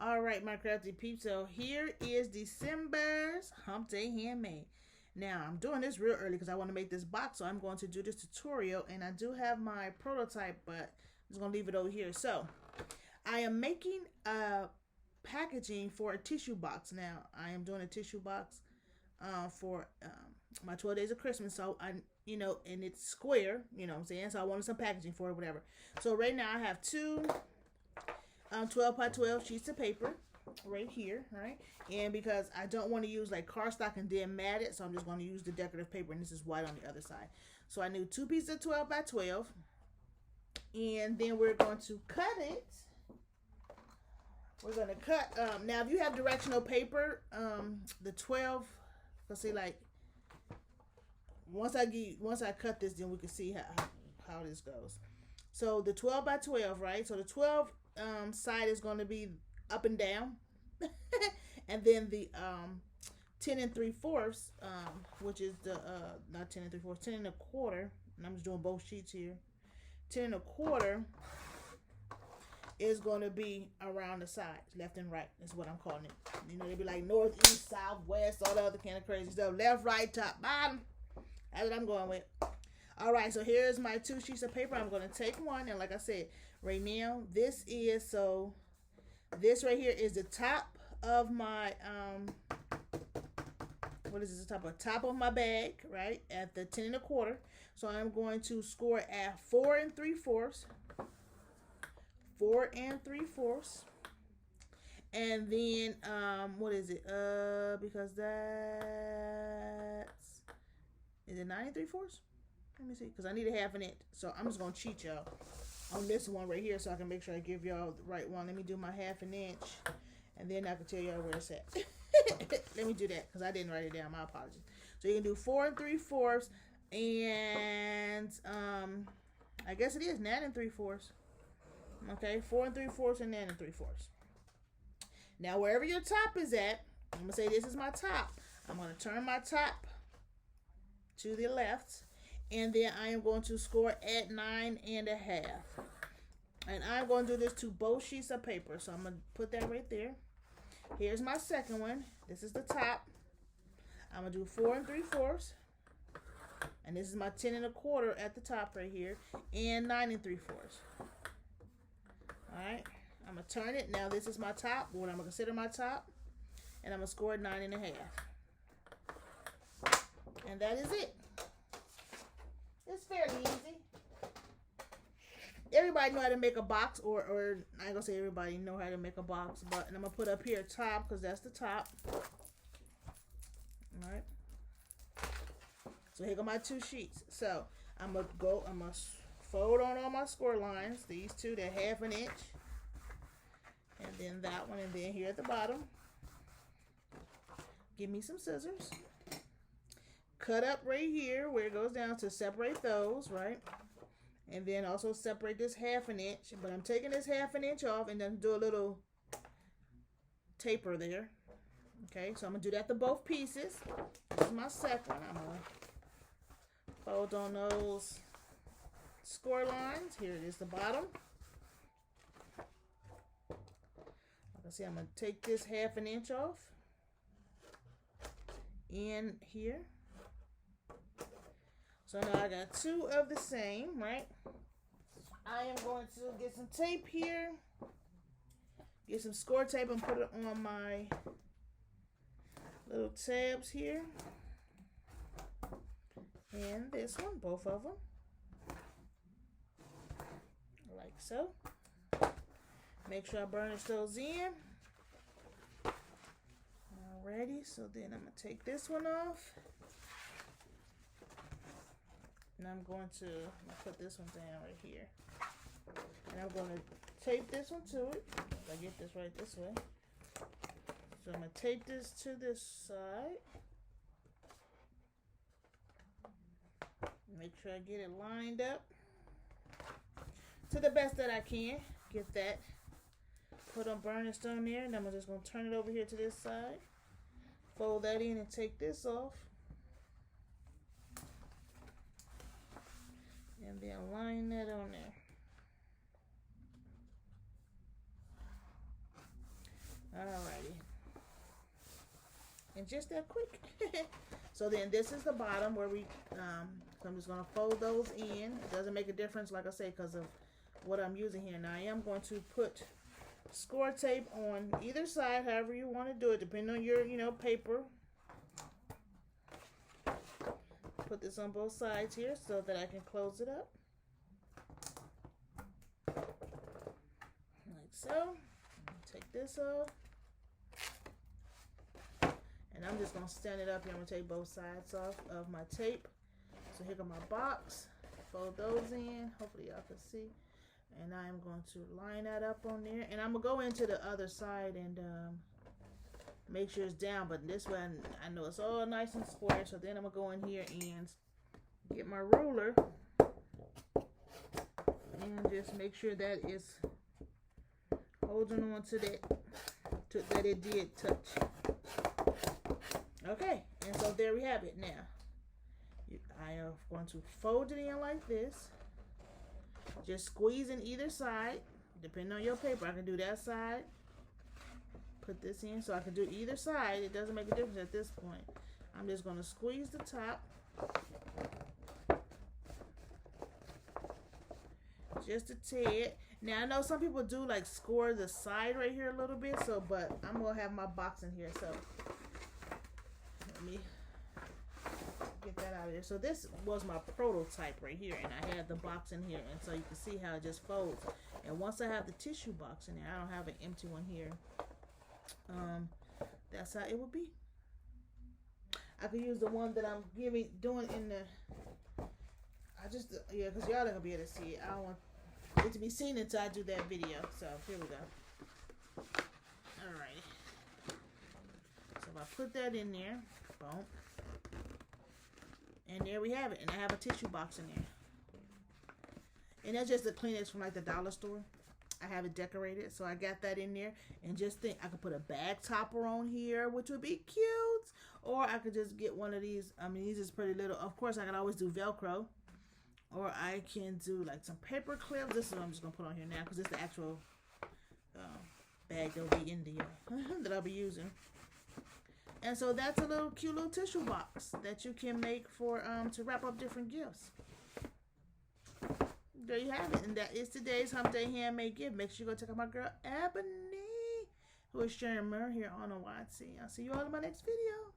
All right, my crafty peeps. So here is December's Humpday Handmade. Now I'm doing this real early because I want to make this box, so I'm going to do this tutorial, and I do have my prototype, but I'm just gonna leave it over here. So I am making a packaging for a tissue box. Now I am doing a tissue box for my 12 days of Christmas. So and it's square. You know what I'm saying? So I wanted some packaging for it, whatever. So right now I have two 12 by 12 sheets of paper right here, right? And because I don't want to use like cardstock and then mat it, so I'm just going to use the decorative paper, and this is white on the other side. So I need two pieces of 12 by 12, and then we're going to cut it. We're going to cut, now if you have directional paper, the 12, let's see, like, once I cut this, then we can see how this goes. So the 12 by 12, right? So the 12 side is going to be up and down, and then the 10 and 3/4, which is the not 10 and 3/4, 10 and a quarter, and I'm just doing both sheets here. 10 and a quarter is going to be around the sides, left and right. That's what I'm calling it. You know, they'd be like north, east, south, west, all the other kind of crazy stuff. Left, right, top, bottom. That's what I'm going with. All right, so here's my two sheets of paper. I'm going to take one, and like I said, right now, this right here is the top of my, what is this, the top of my bag, right, at the 10 and a quarter. So I'm going to score at 4 and 3/4, 4 and 3/4, and then, what is it, because is it 9 and 3/4? Let me see, because I need a half an inch. So I'm just going to cheat y'all on this one right here so I can make sure I give y'all the right one. Let me do my half an inch, and then I can tell y'all where it's at. Let me do that because I didn't write it down. My apologies. So you can do 4 and 3/4, and I guess it is 9 and 3/4. Okay, 4 and 3/4 and 9 and 3/4. Now wherever your top is at, I'm going to say this is my top. I'm going to turn my top to the left, and then I am going to score at 9.5. And I'm going to do this to both sheets of paper. So I'm going to put that right there. Here's my second one. This is the top. I'm going to do 4 and 3/4. And this is my 10 and a quarter at the top right here. And 9 and 3/4. Alright. I'm going to turn it. Now this is my top. What I'm going to consider my top. And I'm going to score at 9.5. And that is it. It's fairly easy. Everybody know how to make a box, or I ain't gonna say everybody know how to make a box, but and I'm gonna put up here top because that's the top. All right. So here go my two sheets. So I'm gonna fold on all my score lines. These two, they're half an inch, and then that one, and then here at the bottom. Give me some scissors. Cut up right here where it goes down to separate those, right? And then also separate this half an inch. But I'm taking this half an inch off and then do a little taper there. Okay, so I'm going to do that to both pieces. This is my second. I'm going to fold on those score lines. Here it is, the bottom. Like I see, I'm going to take this half an inch off in here. So now I got two of the same, right? I am going to get some tape here. Get some score tape and put it on my little tabs here. And this one, both of them. Like so. Make sure I burnish those in. Alrighty, so then I'm going to take this one off. And I'm going to put this one down right here. And I'm going to tape this one to it. If I get this right this way. So I'm going to tape this to this side. Make sure I get it lined up to the best that I can. Get that put on burnished on there. And I'm just going to turn it over here to this side. Fold that in and take this off. And then line that on there. just that quick. So then this is the bottom where we, so I'm just going to fold those in. It doesn't make a difference, like I say, because of what I'm using here. Now I am going to put score tape on either side, however you want to do it, depending on your, paper. Put this on both sides here so that I can close it up. Like so. Take this off. And I'm just going to stand it up here. I'm going to take both sides off of my tape. So here goes my box. Fold those in. Hopefully y'all can see. And I'm going to line that up on there. And I'm going to go into the other side and make sure it's down. But this one, I know it's all nice and square. So then I'm going to go in here and get my ruler. And just make sure that it's holding on to that, that it did touch. Okay, and so there we have it. Now, I am going to fold it in like this. Just squeeze in either side, depending on your paper. I can do that side. Put this in, so I can do either side. It doesn't make a difference at this point. I'm just going to squeeze the top. Just a tad. Now I know some people do like score the side right here a little bit, so but I'm gonna have my box in here, so let me get that out of there. So this was my prototype right here, and I had the box in here, and so you can see how it just folds. And once I have the tissue box in there, I don't have an empty one here. That's how it would be. I could use the one that I'm doing in the. Yeah, because y'all not gonna be able to see it. I don't want it to be seen until I do that video. So here we go. Alright. So if I put that in there, boom. And there we have it. And I have a tissue box in there. And that's just the Kleenex from like the dollar store. I have it decorated. So I got that in there. And just think I could put a bag topper on here, which would be cute. Or I could just get one of these. I mean, these is pretty little. Of course, I can always do Velcro. Or I can do like some paper clips. This is what I'm just going to put on here now because it's the actual bag that will be in the that I'll be using. And so that's a little cute little tissue box that you can make for to wrap up different gifts. There you have it. And that is today's Humpday Handmade gift. Make sure you go check out my girl Eboney, who is sharing more here on YT. I'll see you all in my next video.